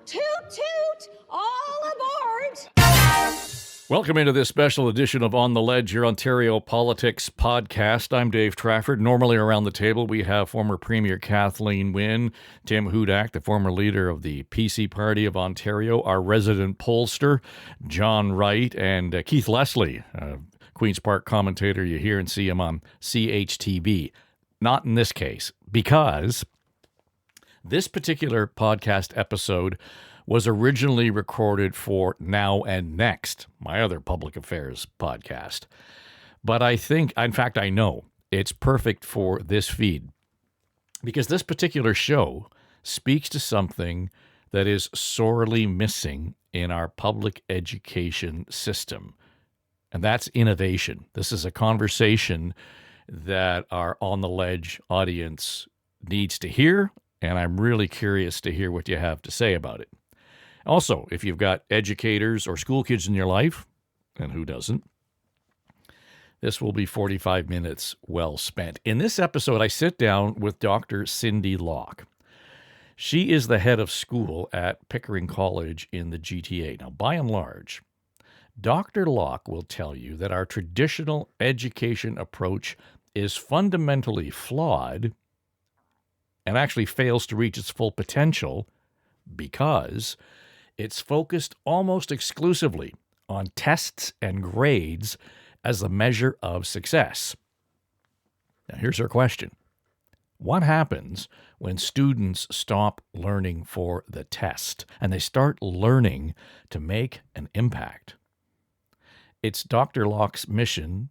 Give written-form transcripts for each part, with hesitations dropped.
Toot toot, all aboard! Welcome into this special edition of On the Ledge, your Ontario Politics podcast. I'm Dave Trafford. Normally around the table we have former Premier Kathleen Wynne, Tim Hudak, the former leader of the PC Party of Ontario, our resident pollster, John Wright, and Keith Leslie, Queen's Park commentator. You hear and see him on CHTV. Not in this case, because this particular podcast episode was originally recorded for Now and Next, my other public affairs podcast. But I think, in fact, I know it's perfect for this feed because this particular show speaks to something that is sorely missing in our public education system, and that's innovation. This is a conversation that our On the Ledge audience needs to hear, and I'm really curious to hear what you have to say about it. Also, if you've got educators or school kids in your life, and who doesn't, this will be 45 minutes well spent. In this episode, I sit down with Dr. Cinde Lock. She is the head of school at Pickering College in the GTA. Now, by and large, Dr. Lock will tell you that our traditional education approach is fundamentally flawed and actually fails to reach its full potential because it's focused almost exclusively on tests and grades as a measure of success. Now, here's our question. What happens when students stop learning for the test and they start learning to make an impact? It's Dr. Lock's mission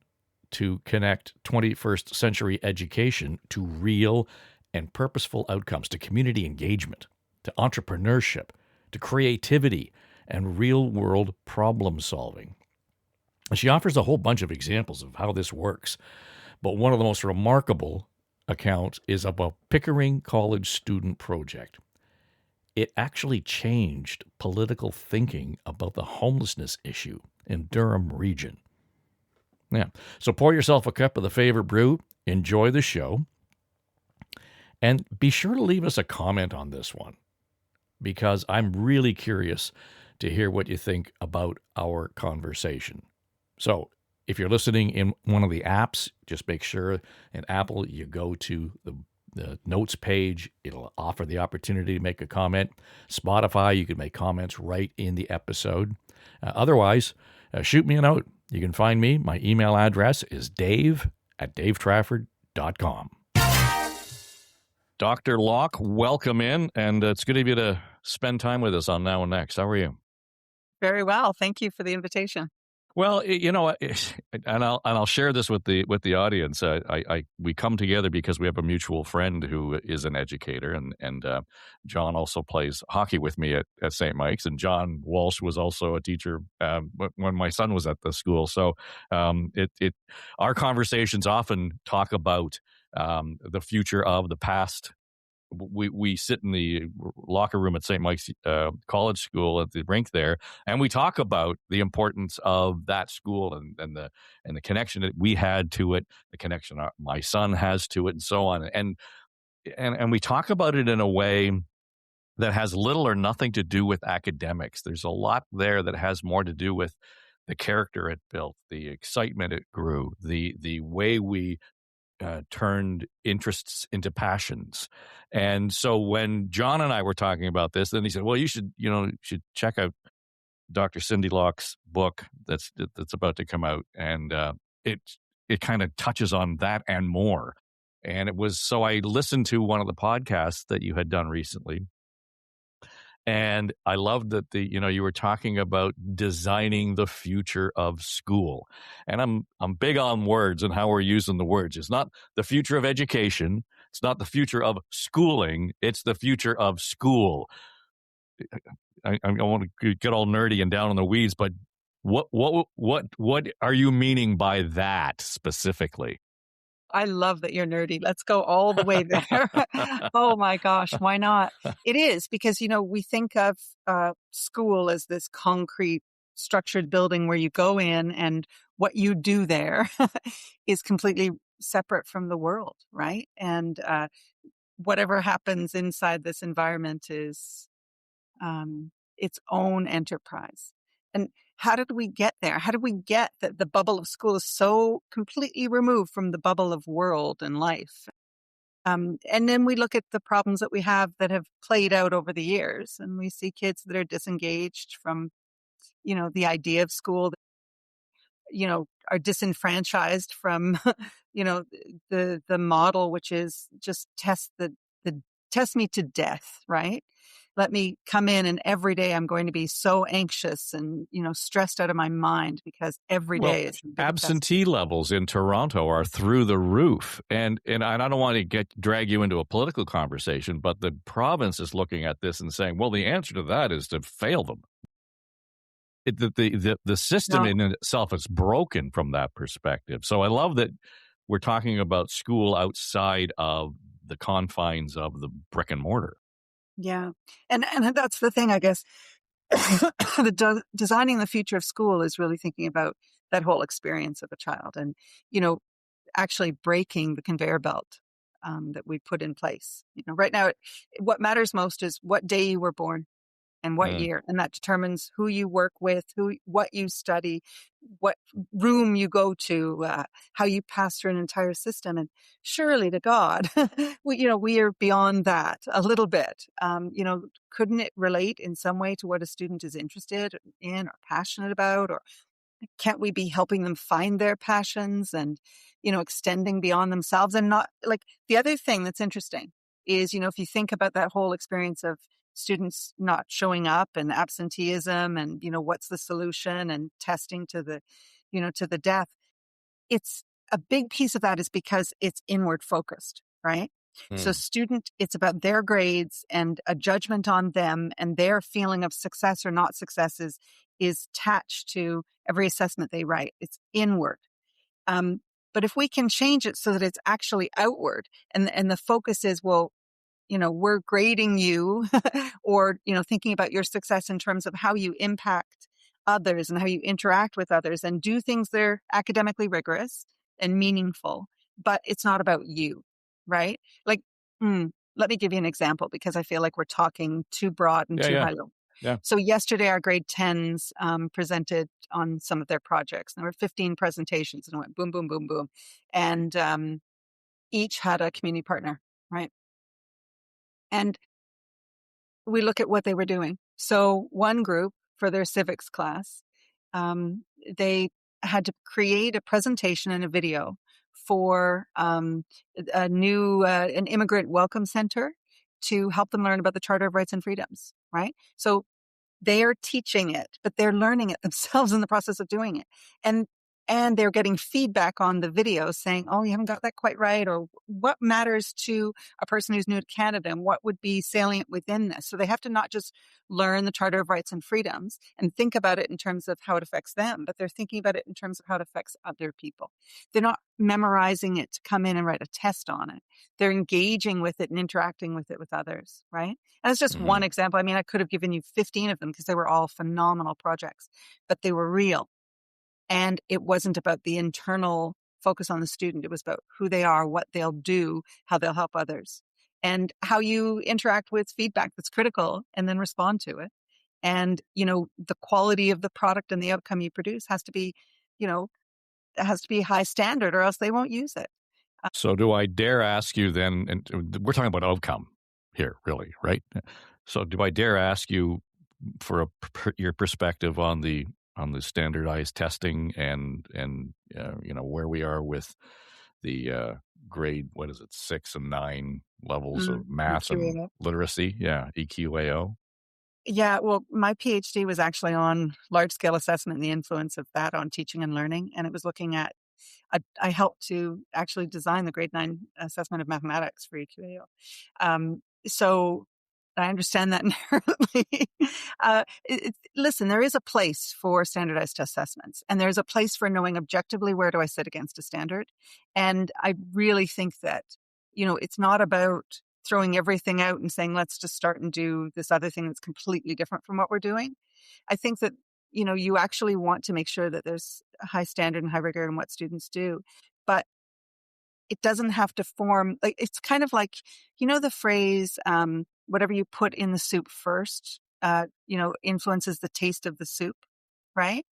to connect 21st century education to real and purposeful outcomes, to community engagement, to entrepreneurship, to creativity, and real-world problem-solving. She offers a whole bunch of examples of how this works, but one of the most remarkable accounts is of a Pickering College student project. It actually changed political thinking about the homelessness issue in Durham region. Yeah, so pour yourself a cup of the favorite brew, enjoy the show, and be sure to leave us a comment on this one, because I'm really curious to hear what you think about our conversation. So if you're listening in one of the apps, just make sure in Apple you go to the notes page. It'll offer the opportunity to make a comment. Spotify, you can make comments right in the episode. Otherwise, shoot me a note. You can find me. My email address is dave@davetrafford.com. Dr. Lock, welcome in, and it's good of you to spend time with us on Now and Next. How are you? Very well. Thank you for the invitation. Well, you know, and I'll share this with the audience. We come together because we have a mutual friend who is an educator, and John also plays hockey with me at St. Mike's, and John Walsh was also a teacher when my son was at the school. So our conversations often talk about the future of the past. We sit in the locker room at St. Mike's College School at the rink there, and we talk about the importance of that school and the connection that we had to it, the connection my son has to it, and so on. And we talk about it in a way that has little or nothing to do with academics. There's a lot there that has more to do with the character it built, the excitement it grew, the way we turned interests into passions. And so when John and I were talking about this, then he said, well, you should check out Dr. Cinde Lock's book that's about to come out. And it kind of touches on that and more. And so I listened to one of the podcasts that you had done recently. And I loved that you were talking about designing the future of school. And I'm big on words and how we're using the words. It's not the future of education. It's not the future of schooling. It's the future of school. I want to get all nerdy and down in the weeds, but what are you meaning by that specifically? I love that you're nerdy. Let's go all the way there. Oh my gosh, why not? It is because, we think of school as this concrete structured building where you go in and what you do there is completely separate from the world, right? And whatever happens inside this environment is its own enterprise. And how did we get there? How did we get that the bubble of school is so completely removed from the bubble of world and life? And then we look at the problems that we have that have played out over the years, and we see kids that are disengaged from, the idea of school, are disenfranchised from, the model, which is just the test me to death, right? Let me come in and every day I'm going to be so anxious and, stressed out of my mind because every Well, day is a big test. absentee levels in Toronto are through the roof. And I don't want to drag you into a political conversation, but the province is looking at this and saying, well, the answer to that is to fail them. The system No. in itself is broken from that perspective. So I love that we're talking about school outside of the confines of the brick and mortar. Yeah. And that's the thing, I guess. Designing the future of school is really thinking about that whole experience of a child and, actually breaking the conveyor belt that we put in place. Right now, what matters most is what day you were born and what year, and that determines who you work with, what you study, what room you go to, how you pass through an entire system. And surely to God, we are beyond that a little bit. Couldn't it relate in some way to what a student is interested in or passionate about, or can't we be helping them find their passions and, extending beyond themselves? And not like the other thing that's interesting is, if you think about that whole experience of students not showing up and absenteeism and, what's the solution and testing to the death, it's a big piece of that is because it's inward focused, right? So it's about their grades and a judgment on them, and their feeling of success or not success is attached to every assessment they write. It's inward. But if we can change it so that it's actually outward and the focus is, well, we're grading you or, thinking about your success in terms of how you impact others and how you interact with others and do things that are academically rigorous and meaningful, but it's not about you, right? Like, let me give you an example because I feel like we're talking too broad and too high level. Yeah. So yesterday, our grade 10s presented on some of their projects. There were 15 presentations and it went boom, boom, boom, boom. And each had a community partner, right? And we look at what they were doing. So one group for their civics class, they had to create a presentation and a video for an immigrant welcome center to help them learn about the Charter of Rights and Freedoms, right? So they are teaching it, but they're learning it themselves in the process of doing it. And they're getting feedback on the video saying, oh, you haven't got that quite right, or what matters to a person who's new to Canada and what would be salient within this. So they have to not just learn the Charter of Rights and Freedoms and think about it in terms of how it affects them, but they're thinking about it in terms of how it affects other people. They're not memorizing it to come in and write a test on it. They're engaging with it and interacting with it with others, right? And it's just one example. I mean, I could have given you 15 of them because they were all phenomenal projects, but they were real. And it wasn't about the internal focus on the student. It was about who they are, what they'll do, how they'll help others, and how you interact with feedback that's critical and then respond to it. And, the quality of the product and the outcome you produce has to be, it has to be high standard or else they won't use it. So do I dare ask you then, and we're talking about outcome here, really, right? So do I dare ask you for your perspective on the standardized testing and where we are with the grade, what is it, 6 and 9 levels of math and EQAO. literacy? Yeah, EQAO. Yeah, well, my PhD was actually on large-scale assessment and the influence of that on teaching and learning. And it was looking at, I helped to actually design the grade 9 assessment of mathematics for EQAO. So I understand that inherently. Listen, there is a place for standardized assessments, and there's a place for knowing objectively where do I sit against a standard. And I really think that, it's not about throwing everything out and saying, let's just start and do this other thing that's completely different from what we're doing. I think that, you actually want to make sure that there's a high standard and high rigor in what students do. But it doesn't have to form, like, it's kind of like, the phrase, whatever you put in the soup first influences the taste of the soup, right?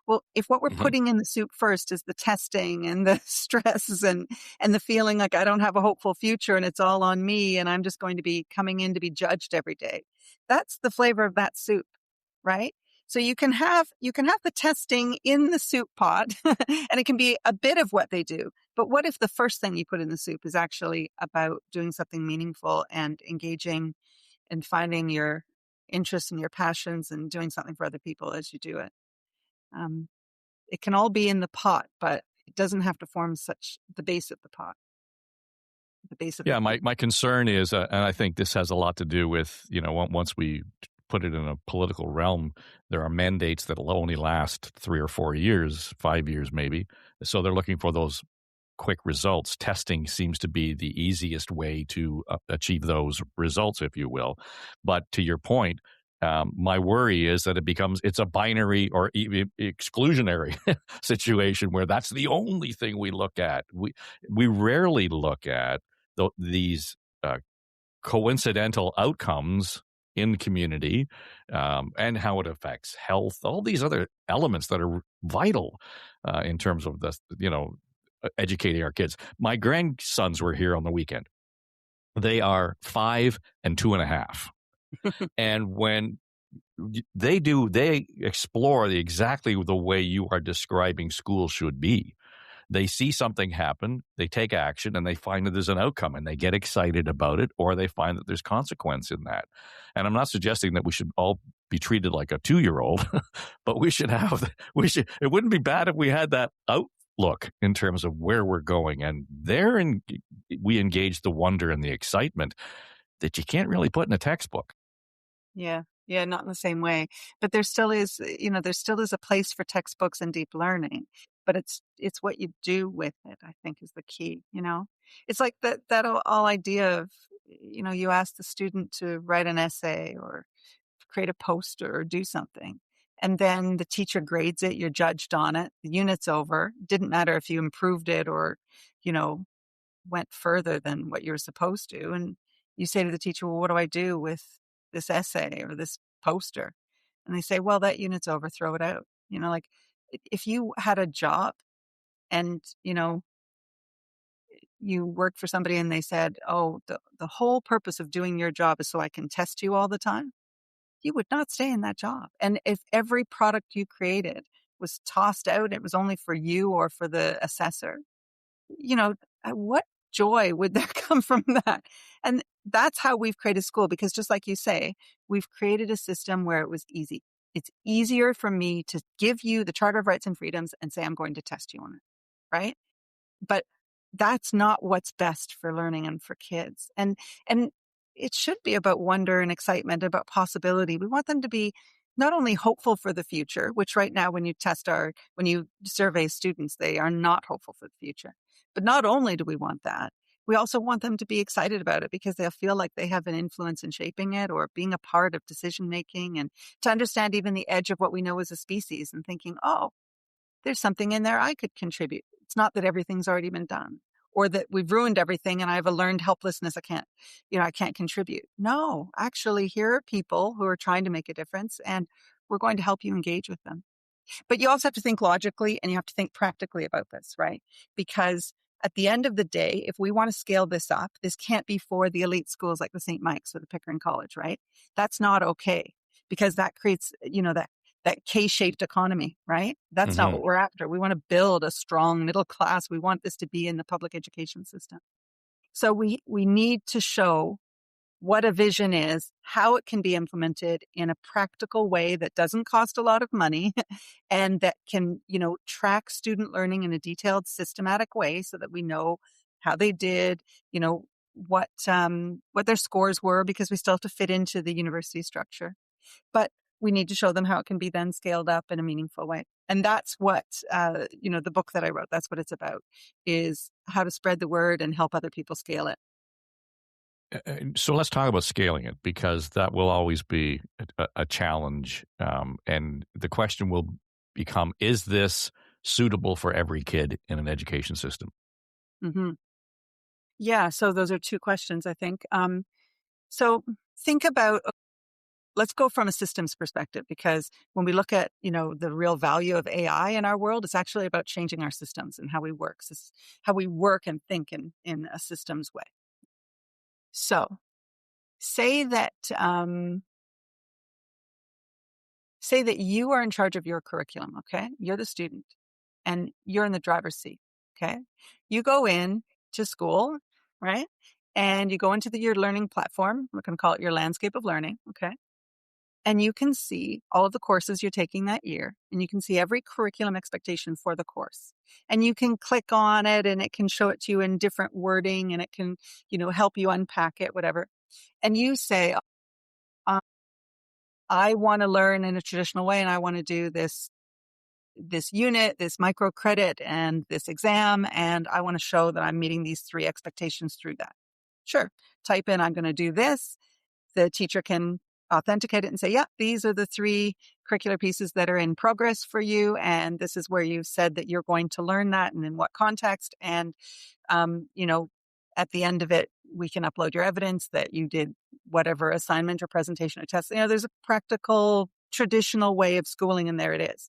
Well, if what we're Mhm. putting in the soup first is the testing and the stress and the feeling like I don't have a hopeful future and it's all on me and I'm just going to be coming in to be judged every day, that's the flavor of that soup, right? So you can have the testing in the soup pot and it can be a bit of what they do. But what if the first thing you put in the soup is actually about doing something meaningful and engaging and finding your interests and your passions and doing something for other people as you do it? Um, it can all be in the pot, but it doesn't have to form such the base of the pot, the base of the Yeah, cake. my concern is, and I think this has a lot to do with, once we put it in a political realm, there are mandates that will only last 3 or 4 years, 5 years maybe. So they're looking for those quick results. Testing seems to be the easiest way to achieve those results, if you will. But to your point, my worry is that it's a binary or even exclusionary situation where that's the only thing we look at. We rarely look at these coincidental outcomes in community, and how it affects health, all these other elements that are vital in terms of educating our kids. My grandsons were here on the weekend. They are 5 and 2.5. And when they explore exactly the way you are describing school should be. They see something happen, they take action, and they find that there's an outcome, and they get excited about it, or they find that there's consequence in that. And I'm not suggesting that we should all be treated like a 2-year-old, but it wouldn't be bad if we had that outlook in terms of where we're going. And we engage the wonder and the excitement that you can't really put in a textbook. Yeah. Yeah, not in the same way. But there still is, there still is a place for textbooks and deep learning. But it's what you do with it, I think, is the key. It's like that all idea of, you ask the student to write an essay or create a poster or do something. And then the teacher grades it, you're judged on it, the unit's over. Didn't matter if you improved it or, you know, went further than what you were supposed to. And you say to the teacher, well, what do I do with this essay or this poster? And they say, well, that unit's over, throw it out. Like if you had a job and, you worked for somebody and they said, oh, the whole purpose of doing your job is so I can test you all the time, you would not stay in that job. And if every product you created was tossed out, it was only for you or for the assessor, what joy would there come from that? And that's how we've created school, because just like you say, we've created a system where it was easy. It's easier for me to give you the Charter of Rights and Freedoms and say, I'm going to test you on it. Right. But that's not what's best for learning and for kids. And it should be about wonder and excitement, about possibility. We want them to be not only hopeful for the future, which right now when you survey students, they are not hopeful for the future. But not only do we want that, we also want them to be excited about it because they'll feel like they have an influence in shaping it or being a part of decision making, and to understand even the edge of what we know as a species and thinking, oh, there's something in there I could contribute. It's not that everything's already been done or that we've ruined everything and I have a learned helplessness. I can't contribute. No, actually, here are people who are trying to make a difference and we're going to help you engage with them. But you also have to think logically and you have to think practically about this, right? Because at the end of the day, if we want to scale this up, this can't be for the elite schools like the St. Mike's or the Pickering College, right? That's not okay because that creates, that K-shaped economy, right? That's not what we're after. We want to build a strong middle class. We want this to be in the public education system. So we need to show what a vision is, how it can be implemented in a practical way that doesn't cost a lot of money and that can, track student learning in a detailed, systematic way so that we know how they did, what their scores were, because we still have to fit into the university structure. But we need to show them how it can be then scaled up in a meaningful way. And that's what, the book that I wrote, that's what it's about, is how to spread the word and help other people scale it. So let's talk about scaling it, because that will always be a challenge. And the question will become, is this suitable for every kid in an education system? Mm-hmm. Yeah, so those are two questions, I think. So think about let's go from a systems perspective, because when we look at, the real value of AI in our world, it's actually about changing our systems and how we work, how we work and think in a systems way. So say that you are in charge of your curriculum, okay? You're the student and you're in the driver's seat, okay? You go in to school, right? And you go into your learning platform. We're going to call it your landscape of learning, okay? And you can see all of the courses you're taking that year, and you can see every curriculum expectation for the course. And you can click on it and it can show it to you in different wording, and it can, help you unpack it, whatever. And you say, I want to learn in a traditional way, and I want to do this unit, this micro credit, and this exam, and I want to show that I'm meeting these 3 expectations through that. Sure. Type in, I'm going to do this. The teacher can authenticate it and say, yeah, these are the 3 curricular pieces that are in progress for you. And this is where you've said that you're going to learn that and in what context. And, at the end of it, we can upload your evidence that you did whatever assignment or presentation or test. There's a practical, traditional way of schooling, and there it is.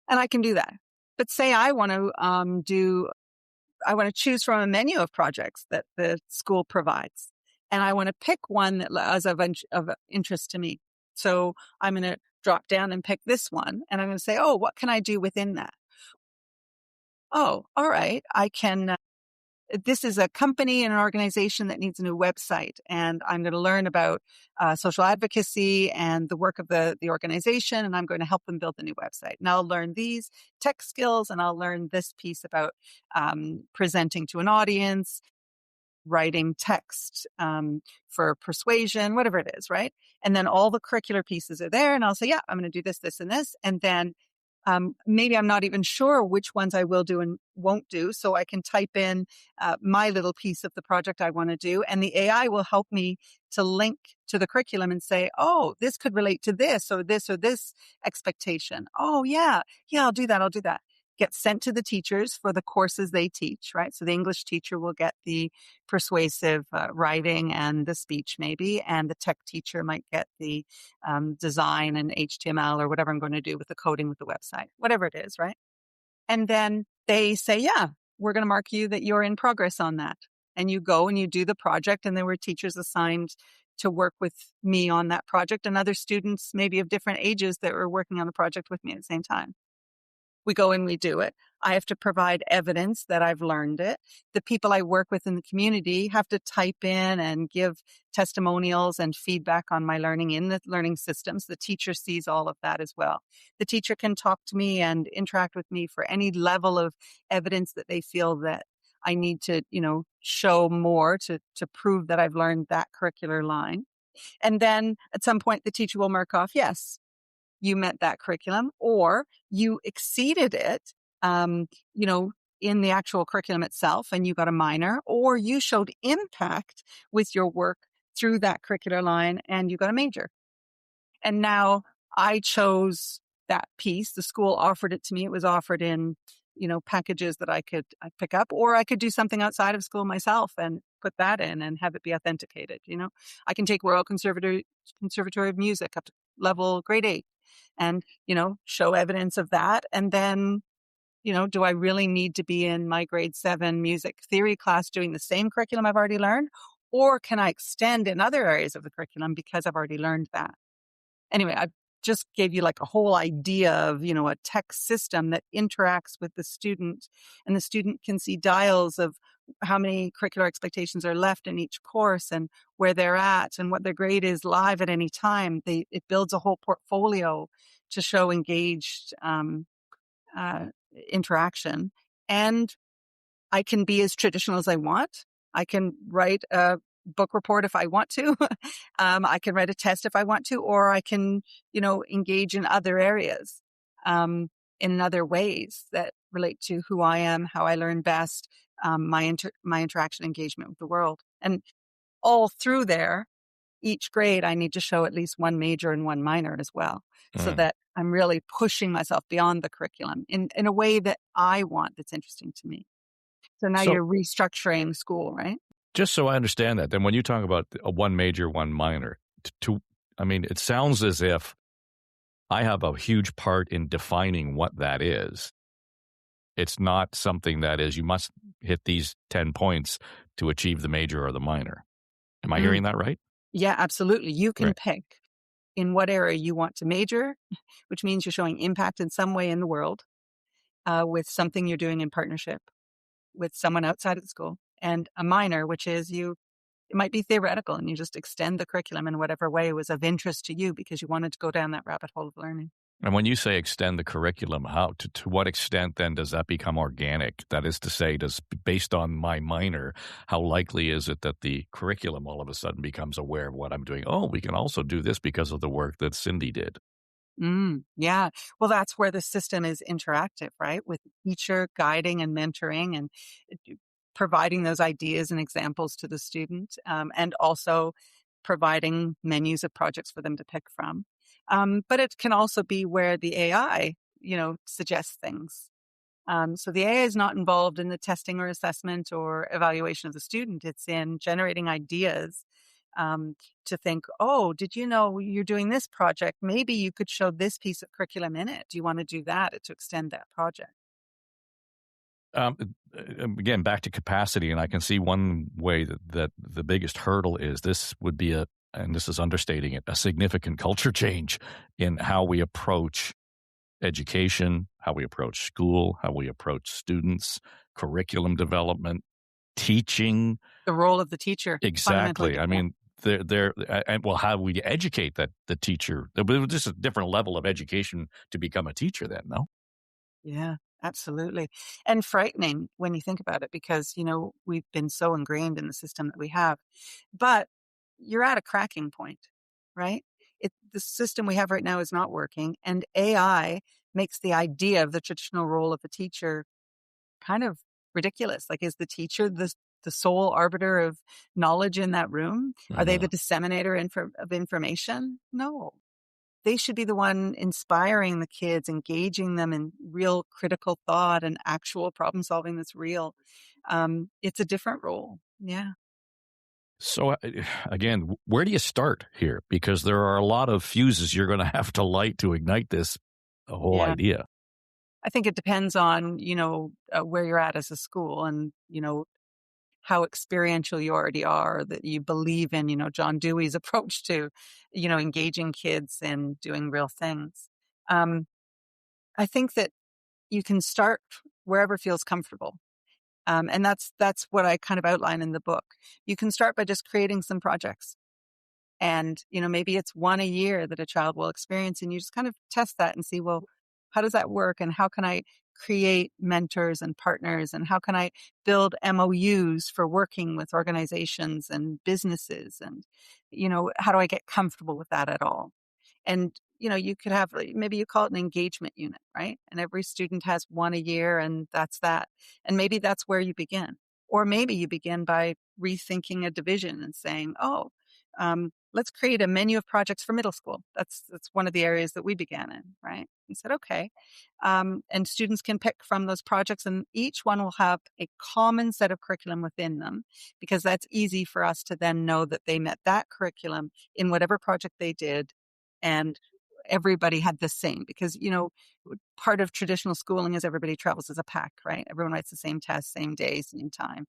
And I can do that. But say I want to choose from a menu of projects that the school provides. And I want to pick one that is of interest to me. So I'm going to drop down and pick this one. And I'm going to say, oh, what can I do within that? Oh, all right. I can, this is a company and an organization that needs a new website. And I'm going to learn about social advocacy and the work of the organization. And I'm going to help them build the new website. And I'll learn these tech skills, and I'll learn this piece about presenting to an audience, writing text for persuasion, whatever it is, right? And then all the curricular pieces are there, and I'll say, yeah, I'm going to do this, this, and this. And then maybe I'm not even sure which ones I will do and won't do. So I can type in my little piece of the project I want to do, and the AI will help me to link to the curriculum and say, oh, this could relate to this or this expectation. Oh, yeah, I'll do that. Get sent to the teachers for the courses they teach, right? So the English teacher will get the persuasive writing and the speech maybe, and the tech teacher might get the design and HTML or whatever I'm going to do with the coding with the website, whatever it is, right? And then they say, yeah, we're going to mark you that you're in progress on that. And you go and you do the project, and there were teachers assigned to work with me on that project, and other students maybe of different ages that were working on the project with me at the same time. We go and we do it. I have to provide evidence that I've learned it. The people I work with in the community have to type in and give testimonials and feedback on my learning in the learning systems. The teacher sees all of that as well. The teacher can talk to me and interact with me for any level of evidence that they feel that I need to, show more to prove that I've learned that curricular line. And then at some point, the teacher will mark off, yes, you met that curriculum, or you exceeded it, in the actual curriculum itself, and you got a minor, or you showed impact with your work through that curricular line and you got a major. And now I chose that piece. The school offered it to me. It was offered in, packages that I pick up, or I could do something outside of school myself and put that in and have it be authenticated. I can take Royal Conservatory of Music up to level grade 8 and, show evidence of that. And then, do I really need to be in my grade 7 music theory class doing the same curriculum I've already learned? Or can I extend in other areas of the curriculum because I've already learned that? Anyway, I just gave you like a whole idea of, a tech system that interacts with the student, and the student can see dials of how many curricular expectations are left in each course and where they're at and what their grade is live at any time. It builds a whole portfolio to show engaged interaction. And I can be as traditional as I want. I can write a book report if I want to. I can write a test if I want to, or I can, engage in other areas, in other ways that relate to who I am, how I learn best, my interaction engagement with the world. And all through there, each grade, I need to show at least one major and one minor as well, so that I'm really pushing myself beyond the curriculum in a way that I want, that's interesting to me. So now you're restructuring school, right? Just so I understand that, then when you talk about a one major, one minor, I mean, it sounds as if I have a huge part in defining what that is. It's not something that is, you must hit these 10 points to achieve the major or the minor. Am I hearing that right? Yeah, absolutely. You can Right. pick in what area you want to major, which means you're showing impact in some way in the world with something you're doing in partnership with someone outside of the school, and a minor, which is it might be theoretical and you just extend the curriculum in whatever way was of interest to you because you wanted to go down that rabbit hole of learning. And when you say extend the curriculum, how to what extent then does that become organic? That is to say, based on my minor, how likely is it that the curriculum all of a sudden becomes aware of what I'm doing? Oh, we can also do this because of the work that Cinde did. Yeah. Well, that's where the system is interactive, right? With the teacher guiding and mentoring and providing those ideas and examples to the student, and also providing menus of projects for them to pick from. But it can also be where the AI, suggests things. So the AI is not involved in the testing or assessment or evaluation of the student. It's in generating ideas to think, oh, did you know you're doing this project? Maybe you could show this piece of curriculum in it. Do you want to do that to extend that project? Um, Again, back to capacity, and I can see one way that the biggest hurdle is this would be and this is understating it, a significant culture change in how we approach education, how we approach school, how we approach students, curriculum development, teaching. The role of the teacher. Fundamentally Exactly. I different. mean, and well, how we educate the teacher. It was just a different level of education to become a teacher then, no? Yeah, absolutely. And frightening when you think about it because, we've been so ingrained in the system that we have. But you're at a cracking point, right? The system we have right now is not working, and AI makes the idea of the traditional role of a teacher kind of ridiculous. Like, is the teacher the sole arbiter of knowledge in that room? Are they the disseminator of information? No. They should be the one inspiring the kids, engaging them in real critical thought and actual problem solving that's real. It's a different role. Yeah. So again, where do you start here? Because there are a lot of fuses you're going to have to light to ignite this whole Yeah. idea. I think it depends on, where you're at as a school and, how experiential you already are, that you believe in, John Dewey's approach to, engaging kids and doing real things. Um, I think that you can start wherever feels comfortable. And that's what I kind of outline in the book. You can start by just creating some projects. And, maybe it's one a year that a child will experience, and you just kind of test that and see, well, how does that work? And how can I create mentors and partners? And how can I build MOUs for working with organizations and businesses? And, how do I get comfortable with that at all? And, you could have, maybe you call it an engagement unit, right? And every student has one a year and that's that. And maybe that's where you begin. Or maybe you begin by rethinking a division and saying, oh, let's create a menu of projects for middle school. That's one of the areas that we began in, right? We said, okay. And students can pick from those projects and each one will have a common set of curriculum within them because that's easy for us to then know that they met that curriculum in whatever project they did. And everybody had the same because, part of traditional schooling is everybody travels as a pack, right? Everyone writes the same test, same day, same time,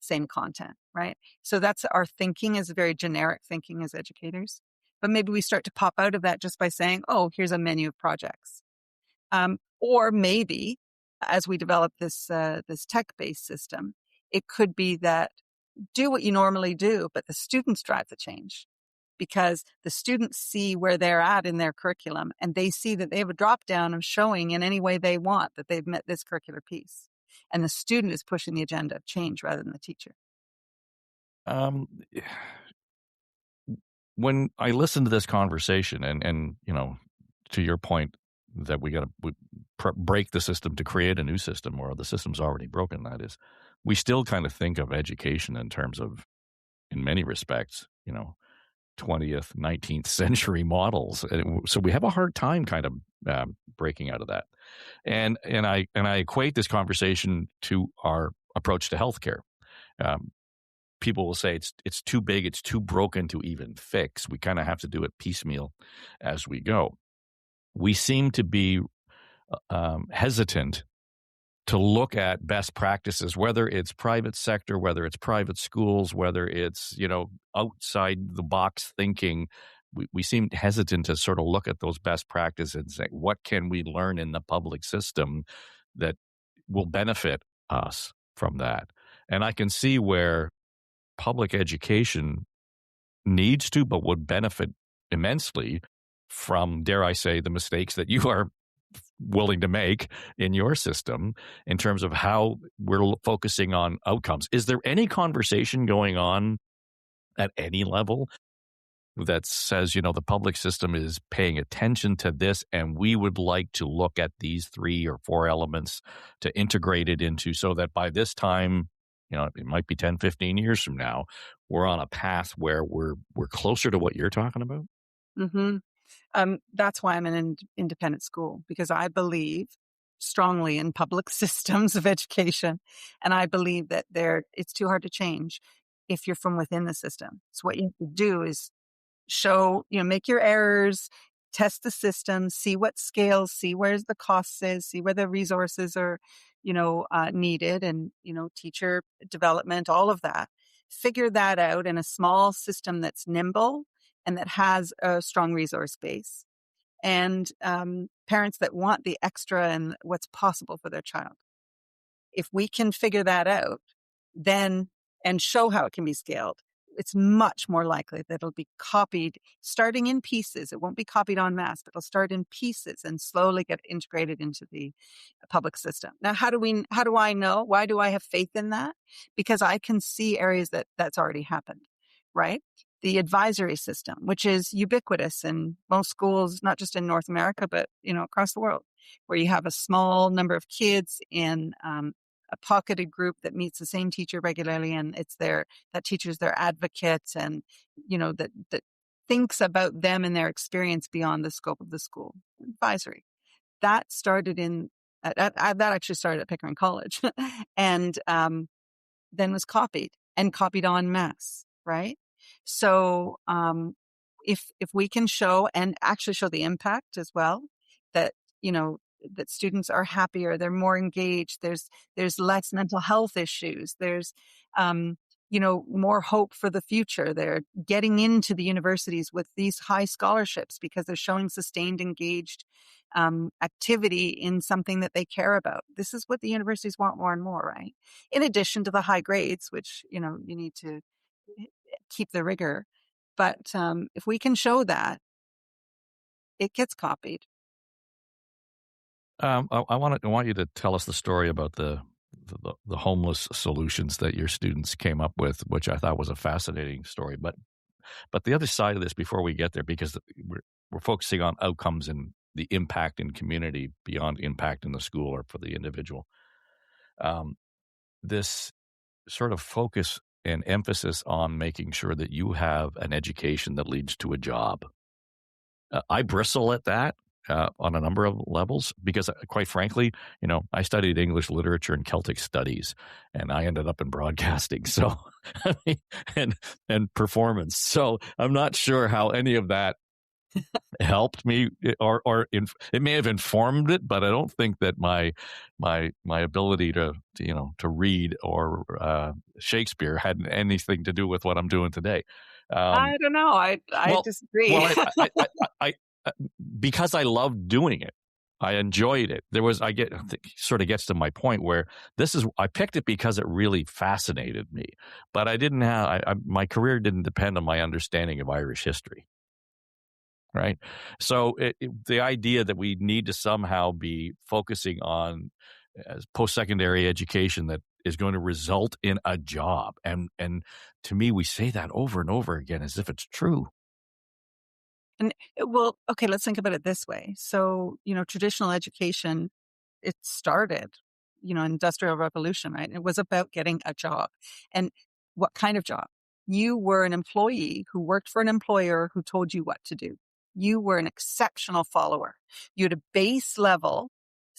same content, right? So that's our thinking is very generic thinking as educators. But maybe we start to pop out of that just by saying, oh, here's a menu of projects. Or maybe as we develop this tech-based system, it could be that do what you normally do, but the students drive the change because the students see where they're at in their curriculum and they see that they have a drop down of showing in any way they want that they've met this curricular piece. And the student is pushing the agenda of change rather than the teacher. Um, when I listen to this conversation and to your point that we got to break the system to create a new system or the system's already broken, that is, we still kind of think of education in terms of, in many respects, 20th, 19th century models. So we have a hard time kind of breaking out of that. And I equate this conversation to our approach to healthcare. people will say it's too big, it's too broken to even fix. We kind of have to do it piecemeal as we go. We seem to be hesitant to look at best practices, whether it's private sector, whether it's private schools, whether it's, outside the box thinking. We seem hesitant to sort of look at those best practices and say, what can we learn in the public system that will benefit us from that? And I can see where public education needs to, but would benefit immensely from, dare I say, the mistakes that you are willing to make in your system in terms of how we're focusing on outcomes. Is there any conversation going on at any level that says, the public system is paying attention to this, and we would like to look at these 3 or 4 elements to integrate it into, so that by this time, it might be 10, 15 years from now, we're on a path where we're closer to what you're talking about? Mm-hmm. That's why I'm in an independent school, because I believe strongly in public systems of education. And I believe that it's too hard to change if you're from within the system. So what you have to do is show, make your errors, test the system, see what scales, see where the costs is, see where the resources are, needed, and, teacher development, all of that. Figure that out in a small system that's nimble and that has a strong resource base, and parents that want the extra and what's possible for their child. If we can figure that out, then, and show how it can be scaled, it's much more likely that it'll be copied starting in pieces. It won't be copied en masse, but it'll start in pieces and slowly get integrated into the public system. Now, how do I know? Why do I have faith in that? Because I can see areas that's already happened, right? The advisory system, which is ubiquitous in most schools, not just in North America, but, across the world, where you have a small number of kids in a pocketed group that meets the same teacher regularly, and that teacher's their advocate, and, that thinks about them and their experience beyond the scope of the school. Advisory. That actually started at Pickering College and then was copied en masse, right? So if we can show, and actually show the impact as well, that, that students are happier, they're more engaged, there's less mental health issues, there's more hope for the future. They're getting into the universities with these high scholarships because they're showing sustained, engaged activity in something that they care about. This is what the universities want more and more, right? In addition to the high grades, which, you need to keep the rigor. But if we can show that, it gets copied. I want you to tell us the story about the homeless solutions that your students came up with, which I thought was a fascinating story. But the other side of this, before we get there, because we're focusing on outcomes and the impact in community beyond impact in the school or for the individual. This sort of focus and emphasis on making sure that you have an education that leads to a job. I bristle at that. On a number of levels, because quite frankly, I studied English literature and Celtic studies, and I ended up in broadcasting. So, and performance. So I'm not sure how any of that helped me, or it may have informed it, but I don't think that my ability to read or Shakespeare had anything to do with what I'm doing today. I don't know. I disagree. Well, I because I loved doing it. I enjoyed it. Sort of gets to my point where I picked it because it really fascinated me, but I didn't my career didn't depend on my understanding of Irish history. Right. So the idea that we need to somehow be focusing on post-secondary education that is going to result in a job. And to me, we say that over and over again as if it's true. And well, okay, let's think about it this way. So, traditional education, it started, Industrial Revolution, right? It was about getting a job. And what kind of job? You were an employee who worked for an employer who told you what to do. You were an exceptional follower. You had a base level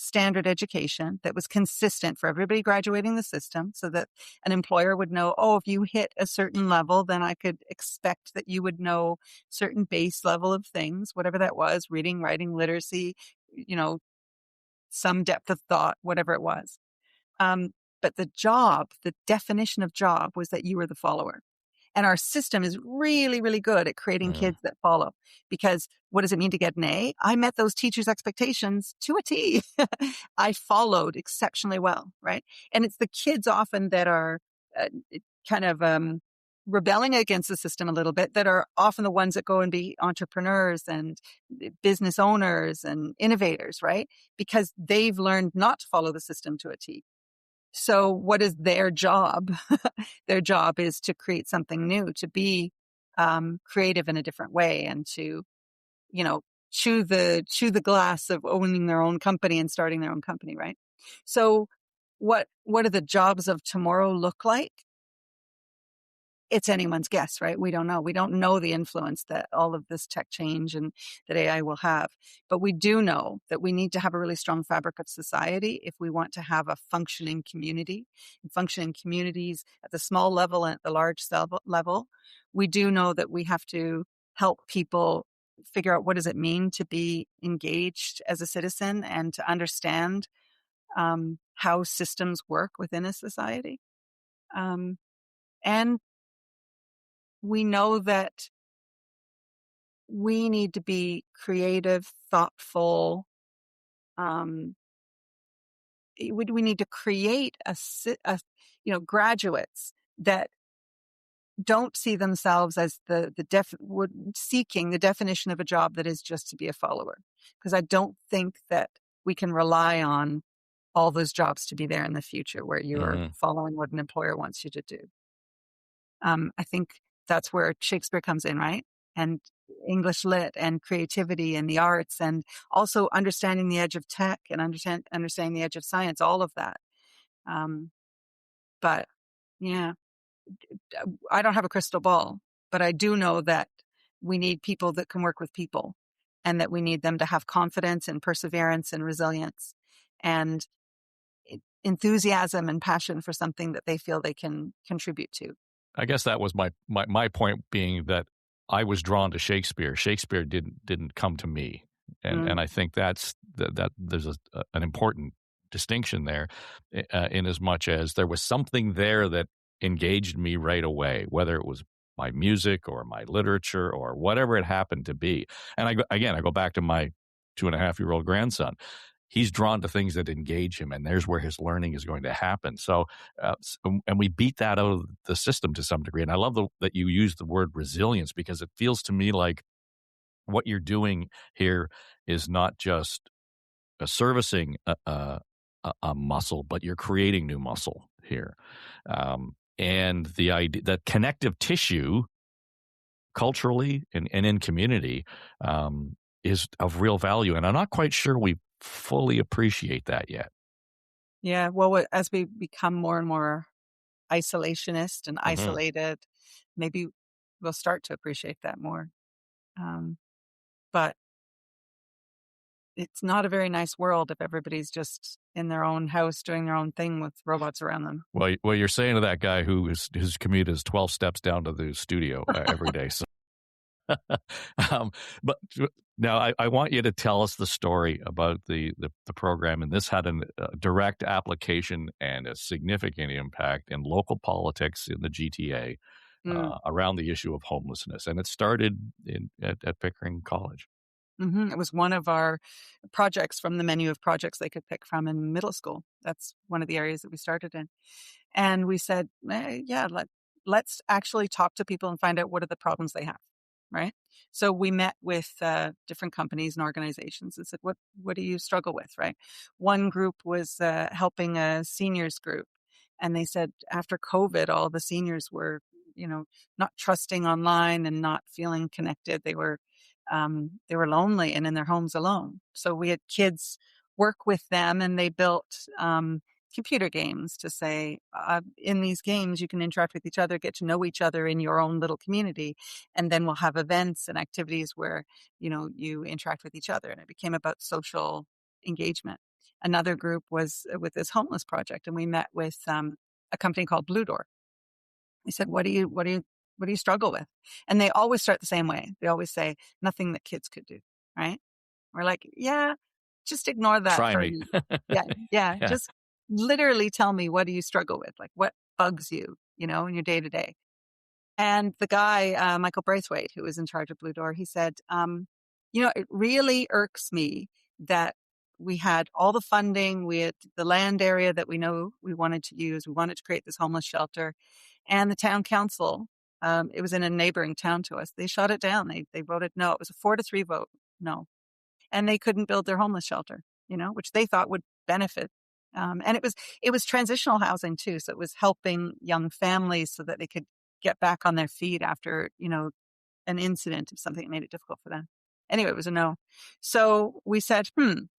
standard education that was consistent for everybody graduating the system, so that an employer would know, oh, if you hit a certain level, then I could expect that you would know certain base level of things, whatever that was, reading, writing, literacy, some depth of thought, whatever it was. But the definition of job was that you were the follower. And our system is really, really good at creating kids that follow. Because what does it mean to get an A? I met those teachers' expectations to a T. I followed exceptionally well, right? And it's the kids often that are kind of rebelling against the system a little bit that are often the ones that go and be entrepreneurs and business owners and innovators, right? Because they've learned not to follow the system to a T. So what is their job? Their job is to create something new, to be creative in a different way, and to, chew the glass of owning their own company and starting their own company, right? So what do the jobs of tomorrow look like? It's anyone's guess, right? We don't know. We don't know the influence that all of this tech change and that AI will have. But we do know that we need to have a really strong fabric of society if we want to have a functioning community. And functioning communities at the small level and at the large level, we do know that we have to help people figure out what does it mean to be engaged as a citizen and to understand how systems work within a society. And we know that we need to be creative, thoughtful. We need to create graduates that don't see themselves as seeking the definition of a job that is just to be a follower. Because I don't think that we can rely on all those jobs to be there in the future where you are following what an employer wants you to do. I think that's where Shakespeare comes in, right? And English lit and creativity and the arts, and also understanding the edge of tech and understanding the edge of science, all of that. But yeah, I don't have a crystal ball, but I do know that we need people that can work with people, and that we need them to have confidence and perseverance and resilience and enthusiasm and passion for something that they feel they can contribute to. I guess that was my point, being that I was drawn to Shakespeare. Shakespeare didn't come to me, and I think that there's an important distinction there, in as much as there was something there that engaged me right away, whether it was my music or my literature or whatever it happened to be. And I go back to my 2.5-year-old grandson. He's drawn to things that engage him, and there's where his learning is going to happen. So, and we beat that out of the system to some degree. And I love that you use the word resilience, because it feels to me like what you're doing here is not just servicing a muscle, but you're creating new muscle here. And the idea that connective tissue, culturally and in community, is of real value. And I'm not quite sure we fully appreciate that yet. Yeah, well, as we become more and more isolationist and isolated, maybe we'll start to appreciate that more. But it's not a very nice world if everybody's just in their own house doing their own thing with robots around them. Well, you're saying to that guy whose commute is 12 steps down to the studio every day. So. But now I want you to tell us the story about the program, and this had a direct application and a significant impact in local politics in the GTA around the issue of homelessness, and it started at Pickering College. It was one of our projects from the menu of projects they could pick from in middle school. That's one of the areas that we started in, and we said, let's actually talk to people and find out what are the problems they have. Right. So we met with different companies and organizations and said, what do you struggle with? Right. One group was helping a seniors group. And they said after COVID, all the seniors were, not trusting online and not feeling connected. They were lonely and in their homes alone. So we had kids work with them, and they built computer games to say, in these games, you can interact with each other, get to know each other in your own little community. And then we'll have events and activities where, you interact with each other. And it became about social engagement. Another group was with this homeless project, and we met with a company called Blue Door. We said, what do you struggle with? And they always start the same way. They always say, nothing that kids could do, right? We're like, yeah, just ignore that Try for me. yeah, Yeah. just literally tell me, what do you struggle with? Like, what bugs you, in your day to day? And the guy, Michael Braithwaite, who was in charge of Blue Door, he said, it really irks me that we had all the funding, we had the land area that we know we wanted to use, we wanted to create this homeless shelter, and the town council, it was in a neighboring town to us, they shot it down. They voted no. It was a 4-3 vote, no. And they couldn't build their homeless shelter, which they thought would benefit. And it was transitional housing too. So it was helping young families so that they could get back on their feet after, an incident of something that made it difficult for them. Anyway, it was a no. So we said,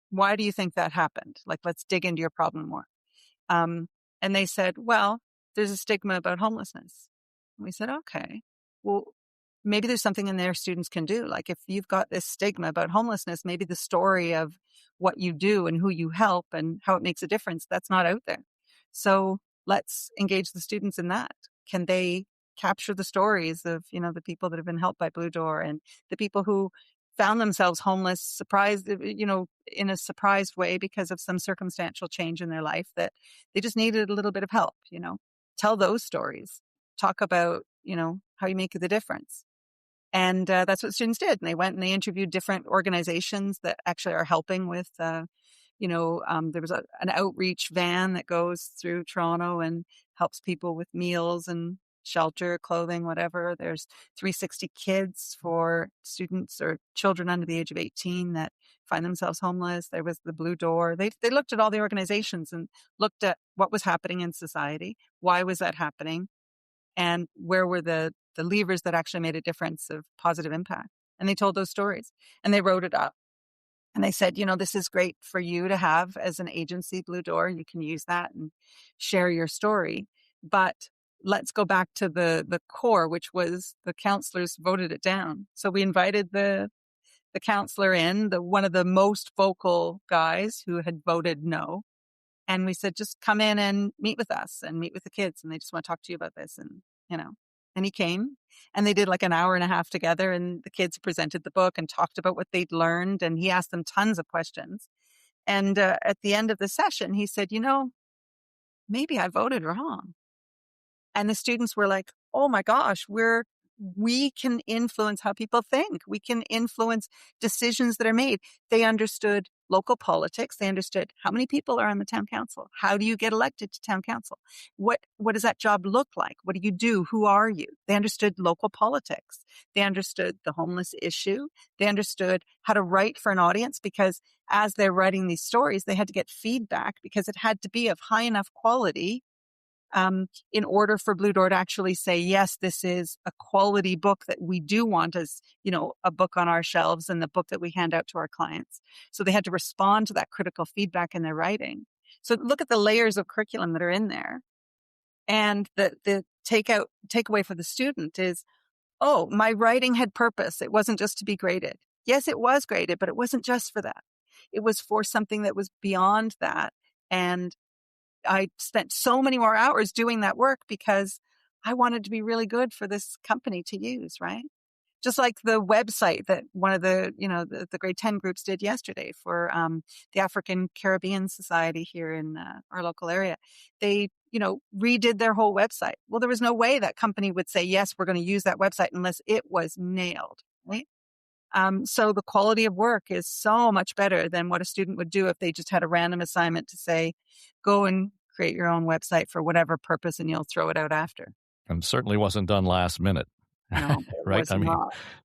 why do you think that happened? Like, let's dig into your problem more. And they said, well, there's a stigma about homelessness. And we said, okay, well, maybe there's something in there students can do. Like, if you've got this stigma about homelessness, maybe the story of what you do and who you help and how it makes a difference, that's not out there. So let's engage the students in that. Can they capture the stories of, the people that have been helped by Blue Door and the people who found themselves homeless, surprised, in a surprised way because of some circumstantial change in their life that they just needed a little bit of help, tell those stories, talk about, how you make the difference. And that's what students did. And they went and they interviewed different organizations that actually are helping with, there was an outreach van that goes through Toronto and helps people with meals and shelter, clothing, whatever. There's 360 Kids for students or children under the age of 18 that find themselves homeless. There was the Blue Door. They looked at all the organizations and looked at what was happening in society. Why was that happening? And where were the levers that actually made a difference of positive impact? And they told those stories and they wrote it up. And they said, this is great for you to have as an agency, Blue Door. You can use that and share your story. But let's go back to the core, which was the counselors voted it down. So we invited the counselor in, one of the most vocal guys who had voted no. And we said, just come in and meet with us and meet with the kids. And they just want to talk to you about this. And, and he came and they did like an hour and a half together. And the kids presented the book and talked about what they'd learned. And he asked them tons of questions. And at the end of the session, he said, maybe I voted wrong. And the students were like, oh my gosh, we can influence how people think. We can influence decisions that are made. They understood local politics. They understood how many people are on the town council. How do you get elected to town council? What does that job look like? What do you do? Who are you? They understood local politics. They understood the homeless issue. They understood how to write for an audience, because as they're writing these stories, they had to get feedback because it had to be of high enough quality in order for Blue Door to actually say, yes, this is a quality book that we do want as, a book on our shelves and the book that we hand out to our clients. So they had to respond to that critical feedback in their writing. So look at the layers of curriculum that are in there. And the takeaway for the student is, oh, my writing had purpose. It wasn't just to be graded. Yes, it was graded, but it wasn't just for that. It was for something that was beyond that. And I spent so many more hours doing that work because I wanted to be really good for this company to use, right? Just like the website that one of the grade 10 groups did yesterday for the African Caribbean Society here in our local area. They, redid their whole website. Well, there was no way that company would say, yes, we're going to use that website unless it was nailed, right? So the quality of work is so much better than what a student would do if they just had a random assignment to say, go and create your own website for whatever purpose and you'll throw it out after. And certainly wasn't done last minute. No, right? I mean,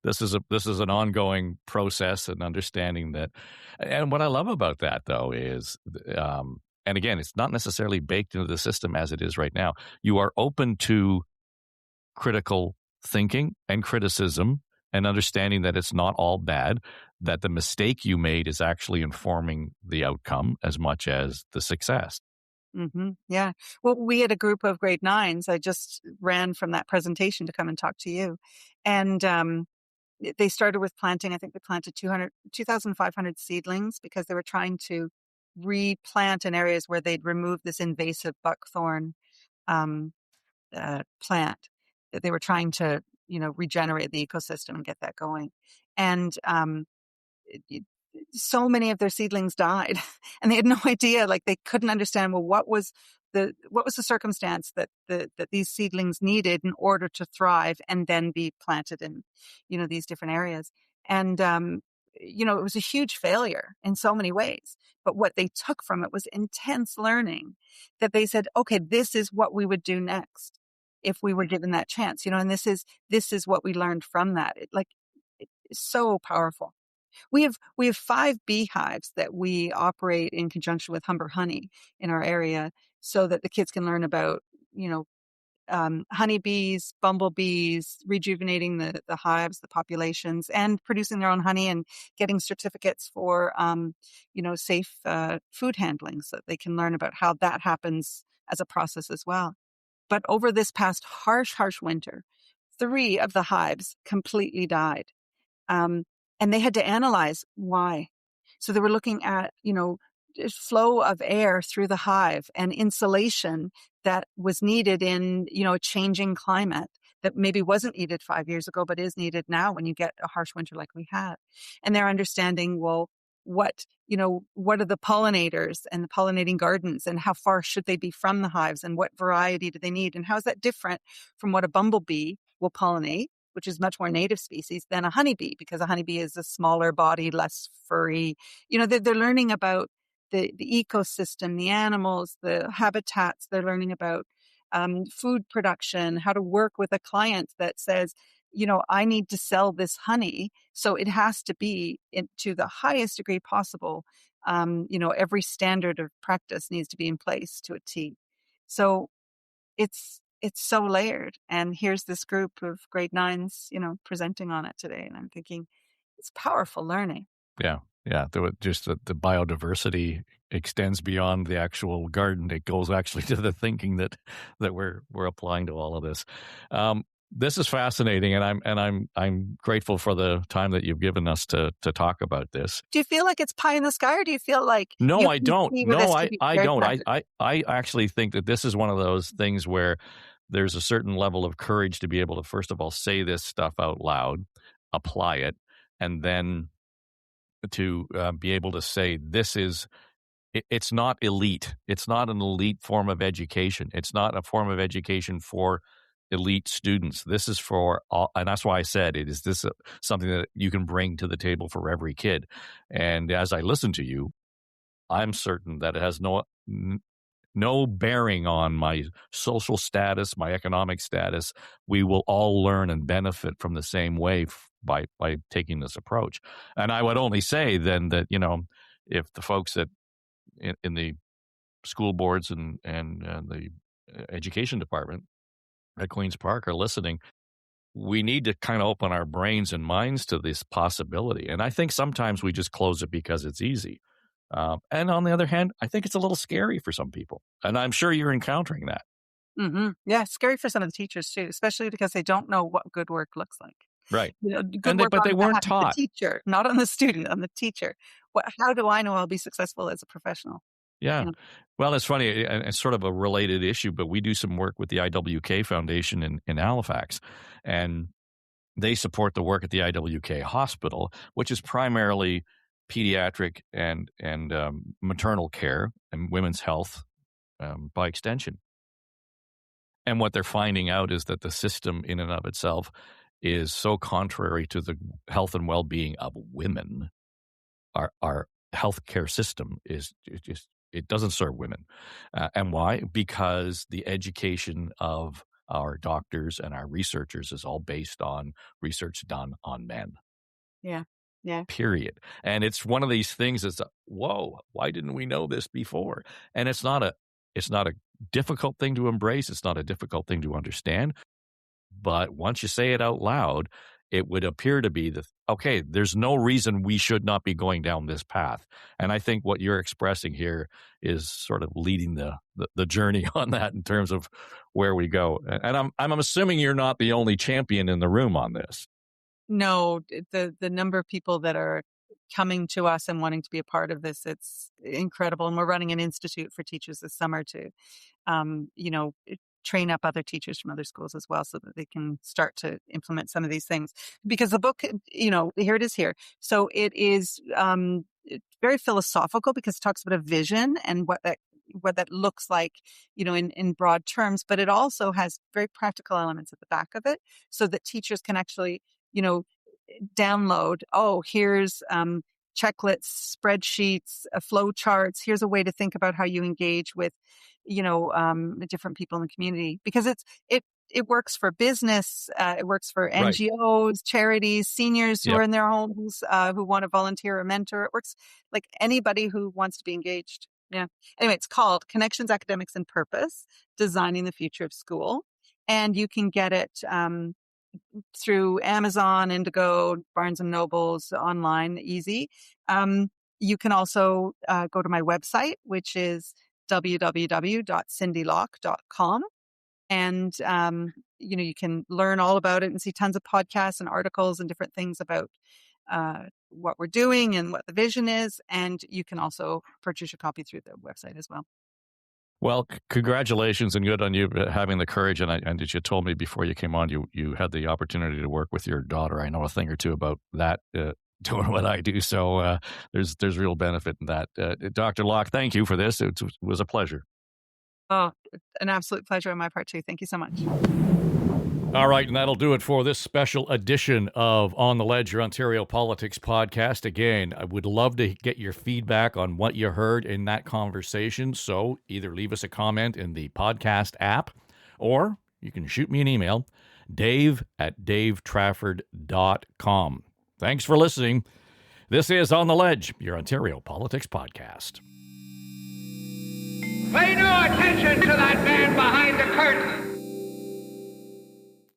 this is an ongoing process and understanding that. And what I love about that, though, is, and again, it's not necessarily baked into the system as it is right now. You are open to critical thinking and criticism and understanding that it's not all bad, that the mistake you made is actually informing the outcome as much as the success. Mm-hmm. Yeah. Well, we had a group of grade 9s. I just ran from that presentation to come and talk to you. And they started with planting. I think they planted 2,500 seedlings because they were trying to replant in areas where they'd remove this invasive buckthorn um, plant that they were trying to, regenerate the ecosystem and get that going. And it- so many of their seedlings died, and they had no idea. Like, they couldn't understand, well, what was the circumstance that that these seedlings needed in order to thrive and then be planted in, these different areas. And it was a huge failure in so many ways. But what they took from it was intense learning. That they said, okay, this is what we would do next if we were given that chance. And this is what we learned from that. It's so powerful. We have 5 beehives that we operate in conjunction with Humber Honey in our area, so that the kids can learn about, honeybees, bumblebees, rejuvenating the hives, the populations, and producing their own honey, and getting certificates for, safe food handling, so that they can learn about how that happens as a process as well. But over this past harsh winter, 3 of the hives completely died. Um, and they had to analyze why. So they were looking at, flow of air through the hive and insulation that was needed in, a changing climate that maybe wasn't needed 5 years ago, but is needed now when you get a harsh winter like we had. And they're understanding, well, what are the pollinators and the pollinating gardens, and how far should they be from the hives, and what variety do they need, and how is that different from what a bumblebee will pollinate, which is much more native species, than a honeybee, because a honeybee is a smaller body, less furry. They're learning about the ecosystem, the animals, the habitats. They're learning about food production, how to work with a client that says, I need to sell this honey, so it has to be to the highest degree possible. Every standard of practice needs to be in place to a T. So it's so layered. And here's this group of grade 9s, presenting on it today. And I'm thinking, it's powerful learning. Yeah. Yeah. Just the biodiversity extends beyond the actual garden. It goes actually to the thinking that we're applying to all of this. This is fascinating, and I'm grateful for the time that you've given us to talk about this. Do you feel like it's pie in the sky, or do you feel like No, I don't. No, I don't. I actually think that this is one of those things where there's a certain level of courage to be able to, first of all, say this stuff out loud, apply it, and then to be able to say it's not elite. It's not an elite form of education. It's not a form of education for elite students. This is for all, and that's why I said something that you can bring to the table for every kid. And as I listen to you, I'm certain that it has no bearing on my social status, my economic status. We will all learn and benefit from the same way by taking this approach. And I would only say then that, if the folks that in the school boards and the education department at Queen's Park are listening, we need to kind of open our brains and minds to this possibility. And I think sometimes we just close it because it's easy. And on the other hand, I think it's a little scary for some people. And I'm sure you're encountering that. Mm-hmm. Yeah, it's scary for some of the teachers too, especially because they don't know what good work looks like. Right. Good work but they weren't taught. The teacher, not on the student, on the teacher. How do I know I'll be successful as a professional? Yeah. Well, it's funny. It's sort of a related issue, but we do some work with the IWK Foundation in Halifax, and they support the work at the IWK Hospital, which is primarily pediatric and maternal care and women's health by extension. And what they're finding out is that the system in and of itself is so contrary to the health and well-being of women. Our healthcare system is just, it doesn't serve women. And why? Because the education of our doctors and our researchers is all based on research done on men. Yeah. Yeah. Period. And it's one of these things that's, whoa, why didn't we know this before? And it's not a difficult thing to embrace. It's not a difficult thing to understand. But once you say it out loud, it would appear to be okay, there's no reason we should not be going down this path. And I think what you're expressing here is sort of leading the journey on that in terms of where we go. And I'm assuming you're not the only champion in the room on this. No, the number of people that are coming to us and wanting to be a part of this. It's incredible. And we're running an institute for teachers this summer to, train up other teachers from other schools as well so that they can start to implement some of these things. Because the book, here it is here. So it is very philosophical because it talks about a vision and what that looks like, in broad terms, but it also has very practical elements at the back of it so that teachers can actually, download, here's checklists, spreadsheets, flow charts. Here's a way to think about how you engage with, different people in the community, because it works for business. It works for NGOs, charities, seniors who are in their homes, who want to volunteer or mentor. It works like anybody who wants to be engaged. Yeah. Anyway, it's called Connections, Academics, and Purpose, Designing the Future of School. And you can get it through Amazon, Indigo, Barnes & Nobles, online, easy. You can also go to my website, which is www.cindelock.com. And, you can learn all about it and see tons of podcasts and articles and different things about what we're doing and what the vision is. And you can also purchase your copy through the website as well. Well, congratulations and good on you having the courage. And as you told me before you came on, you had the opportunity to work with your daughter. I know a thing or two about that, doing what I do. So there's real benefit in that. Dr. Lock, thank you for this. It was a pleasure. Oh, an absolute pleasure on my part too. Thank you so much. All right, and that'll do it for this special edition of On the Ledge, your Ontario Politics podcast. Again, I would love to get your feedback on what you heard in that conversation. So either leave us a comment in the podcast app, or you can shoot me an email, dave@davetrafford.com. Thanks for listening. This is On the Ledge, your Ontario Politics podcast. Pay no attention to that man behind the curtain.